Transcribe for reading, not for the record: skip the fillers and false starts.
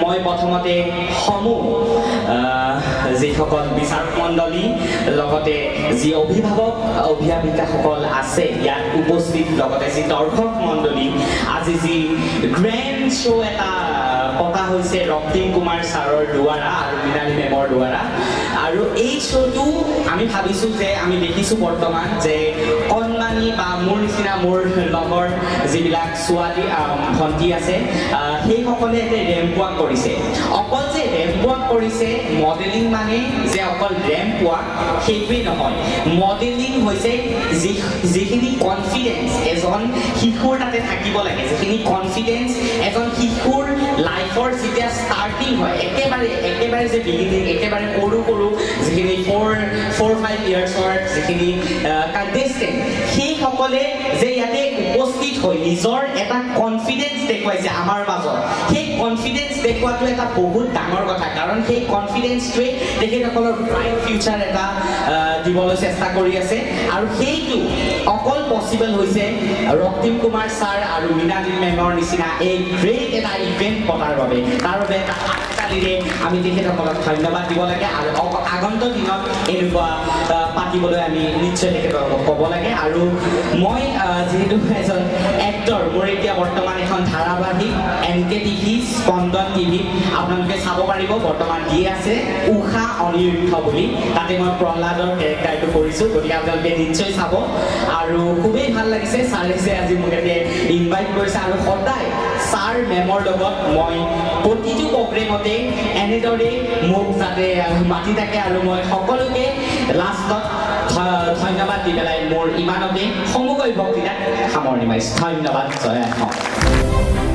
মই প্ৰথমতে সমূহ যিসকল বিচাৰক মণ্ডলী লগতে যি অভিভাৱক অভিভাৱিকাসকল আছে ইয়াত উপস্থিত লগতে যি দৰ্শক মণ্ডলী আজি যি গ্ৰেণ্ড শ্ব' এটা পতা হৈছে ৰক্তিম কুমাৰ ছাৰৰ দ্বাৰা আৰু মৃণালী মেমৰ দ্বাৰা আৰু এই শ্ব'টো আমি ভাবিছোঁ যে আমি দেখিছোঁ বৰ্তমান যে কণমানি বা মোৰ নিচিনা মোৰ লগৰ যিবিলাক ছোৱালী ভণ্টি আছে সেইসকলে এতিয়া ৰেম্প ৱাক কৰিছে অকল যে ৰেম্প ৱাক কৰিছে মডেলিং মানে যে অকল ৰেম্প ৱাক সেইটোৱেই নহয় মডেলিং হৈছে যিখিনি কনফিডেন্স এজন শিশুৰ তাতে থাকিব লাগে যিখিনি কনফিডেন্স এজন শিশুৰ লাইফৰ যেতিয়া ষ্টাৰ্টিং হয় একেবাৰে যে বিগিনিং একেবাৰে সৰু যিখিনি 4-5 ইয়াৰ্ছৰ যিখিনি কণ্টেষ্টেণ্ট সেইসকলে যে ইয়াতে উপস্থিত হৈ নিজৰ এটা কনফিডেন্স দেখুৱাইছে আমাৰ মাজত সেই কনফিডেন্স দেখুৱাটো এটা বহুত ডাঙৰ কথা কাৰণ সেই কনফিডেন্সটোৱে তেখেতসকলৰ ব্ৰাইট ফিউচাৰ এটা দিবলৈ চেষ্টা কৰি আছে আৰু সেইটো অকল পচিবল হৈছে ৰক্তিম কুমাৰ ছাৰ আৰু মৃণালী মেমৰ নিচিনা এই গ্ৰেট এটা ইভেণ্ট পতাৰ বাবে তাৰ বাবে আমি তেখেতসকলক ধন্যবাদ দিব লাগে আৰু আগন্তুক দিনত এনেকুৱা পাতিবলৈ আমি নিশ্চয় তেখেতসকলক ক'ব লাগে আৰু মই যিহেতু এজন এক্টৰ মোৰ এতিয়া বৰ্তমান এখন ধাৰাবাহিক NKTV স্পন্দন টিভিত আপোনালোকে চাব পাৰিব বৰ্তমান দি আছে উষা অনিৰুদ্ধ বুলি তাতে মই প্ৰহ্লাদৰ কেৰেক্টাৰটো কৰিছোঁ গতিকে আপোনালোকে নিশ্চয় চাব আৰু খুবেই ভাল লাগিছে ছাৰে যে আজি মোক ইয়াতে ইনভাইট কৰিছে আৰু সদায় ছাৰ মেমৰ লগত মই প্ৰতিটো প্ৰগ্ৰেমতে এনেদৰে মোক যাতে মাতি থাকে আৰু মই সকলোকে লাষ্টত ধন্যবাদ দি পেলাই মোৰ ইমানতে সমগ্ৰ বক্তৃতাত সামৰণি মাৰিছোঁ ধন্যবাদ জয় আহোম